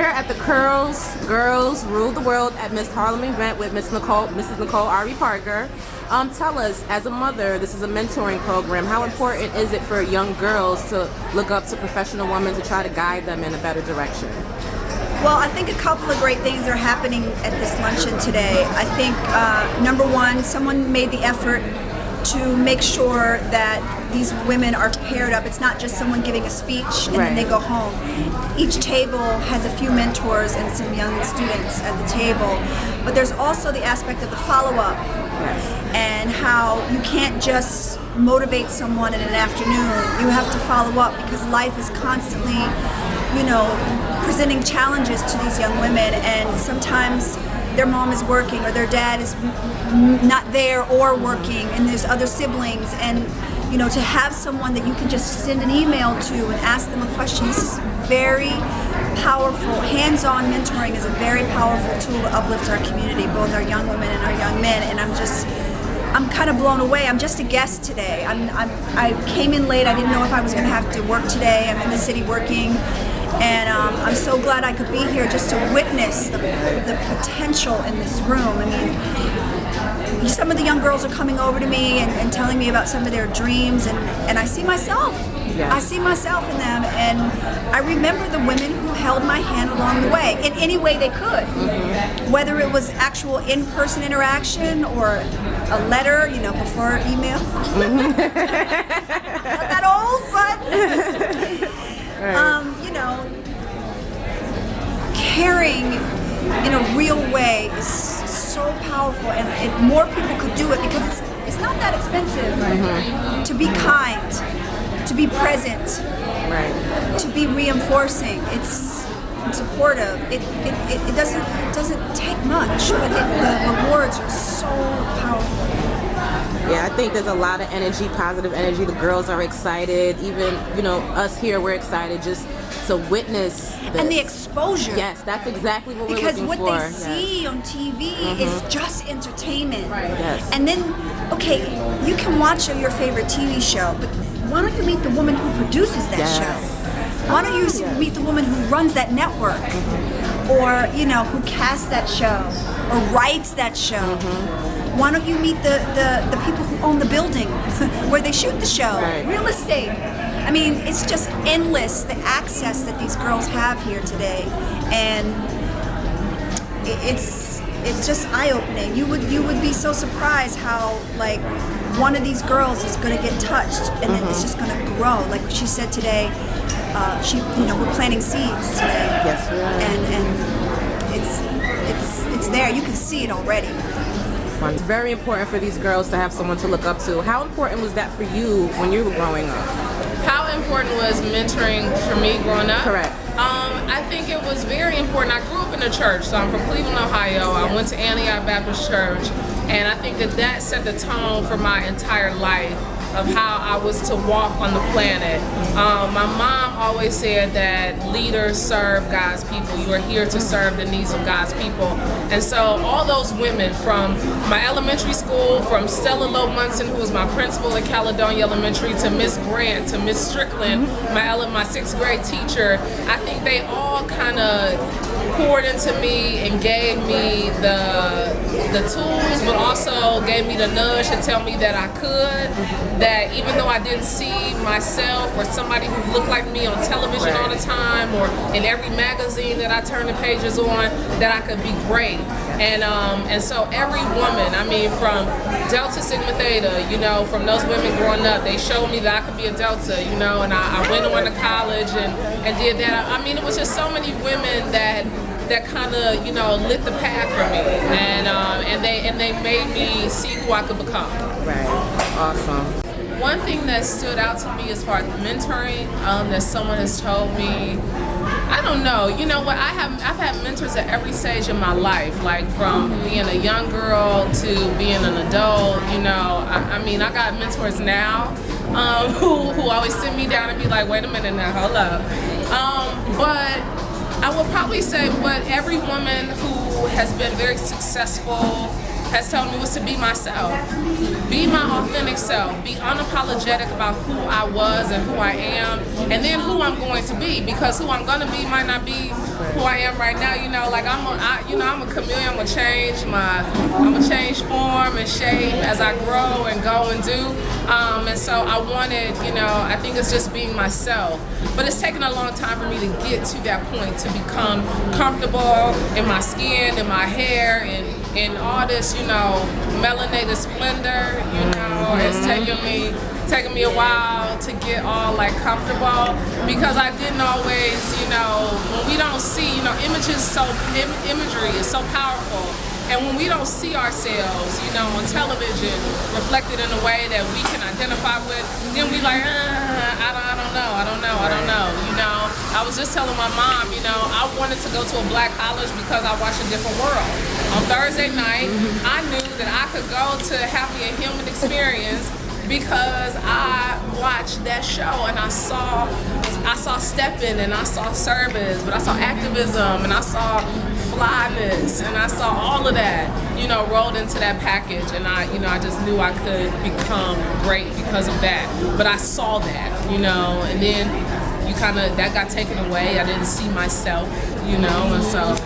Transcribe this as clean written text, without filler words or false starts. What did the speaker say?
at the Curls Girls Rule the World at Mist-Harlem event with Mrs. Nicole Ari Parker. Tell us, as a mother, this is a mentoring program. How important is it for young girls to look up to professional women to try to guide them in a better direction? Well, I think a couple of great things are happening at this luncheon today. I think, number one, someone made the effort to make sure that these women are paired up. It's not just someone giving a speech and then they go home. Each table has a few mentors and some young students at the table. But there's also the aspect of the follow-up and how you can't just motivate someone in an afternoon. You have to follow up because life is constantly, presenting challenges to these young women, and sometimes their mom is working or their dad is not there or working, and there's other siblings, and to have someone that you can just send an email to and ask them a question. This is very powerful. Hands-on mentoring is a very powerful tool to uplift our community, both our young women and our young men, and I'm kind of blown away. I'm just a guest today. I came in late. I didn't know if I was going to have to work today. I'm in the city working, and I'm so glad I could be here just to witness the potential in this room. I mean, some of the young girls are coming over to me and telling me about some of their dreams, and I see myself. Yes. I see myself in them, and I remember the women who held my hand along the way in any way they could, whether it was actual in-person interaction or a letter, before email. Not that old, but caring in a real way is so powerful, and if more people could do it, because it's not that expensive to be kind, to be present, to be reinforcing. It's supportive. It doesn't take much, but the rewards are so powerful. Yeah, I think there's a lot of energy, positive energy. The girls are excited. Even, us here, we're excited just to witness this. And the exposure. Yes, that's exactly what we're because looking for. Because what they see on TV is just entertainment. Yes. And then, you can watch your favorite TV show, but why don't you meet the woman who produces that show? Why don't you meet the woman who runs that network? Or, who casts that show? Or writes that show? Why don't you meet the people who own the building where they shoot the show? Real estate. I mean, it's just endless, the access that these girls have here today, and it's just eye-opening. You would be so surprised how one of these girls is going to get touched, and then it's just going to grow. Like she said today, we're planting seeds today. Yes, we are. And it's there. You can see it already. It's very important for these girls to have someone to look up to. How important was that for you when you were growing up? How important was mentoring for me growing up? Correct. I think it was very important. I grew up in the church, so I'm from Cleveland, Ohio. I went to Antioch Baptist Church, and I think that set the tone for my entire life of how I was to walk on the planet. My mom always said that leaders serve God's people. You are here to serve the needs of God's people. And so all those women from my elementary school, from Stella Lowe Munson, who was my principal at Caledonia Elementary, to Miss Grant, to Miss Strickland, my sixth grade teacher, I think they all kind of poured into me and gave me the tools, but also gave me the nudge to tell me that I could, that even though I didn't see myself or somebody who looked like me on television all the time or in every magazine that I turned the pages on, that I could be great. And so every woman, from Delta Sigma Theta, from those women growing up, they showed me that I could be a Delta, and I went on to college and did that. It was just so many women that kind of, lit the path for me, and they made me see who I could become. Right. Awesome. One thing that stood out to me as far as mentoring, that someone has told me, I don't know. You know what? I've had mentors at every stage of my life, like from being a young girl to being an adult. I got mentors now who always sit me down and be like, wait a minute now, hold up. But I would probably say what every woman who has been very successful has told me was to be myself. Be my authentic self. Be unapologetic about who I was and who I am, and then who I'm going to be, because who I'm going to be might not be who I am right now. You know, like I'm a chameleon. I'm gonna change form and shape as I grow and go and do. And so I wanted, I think it's just being myself. But it's taken a long time for me to get to that point, to become comfortable in my skin, in my hair, and in all this, melanated splendor. It's taken me a while to get all like comfortable, because I didn't always, when we don't see, imagery is so powerful. And when we don't see ourselves, on television reflected in a way that we can identify with, then we like, I don't know. I was just telling my mom, I wanted to go to a black college because I watched A Different World. On Thursday night, I knew that I could go to have me a human experience because I watched that show and I saw stepping and I saw service, but I saw activism and I saw flyness and I saw all of that, rolled into that package, and I just knew I could become great because of that. But I saw that, and then that got taken away. I didn't see myself, and so.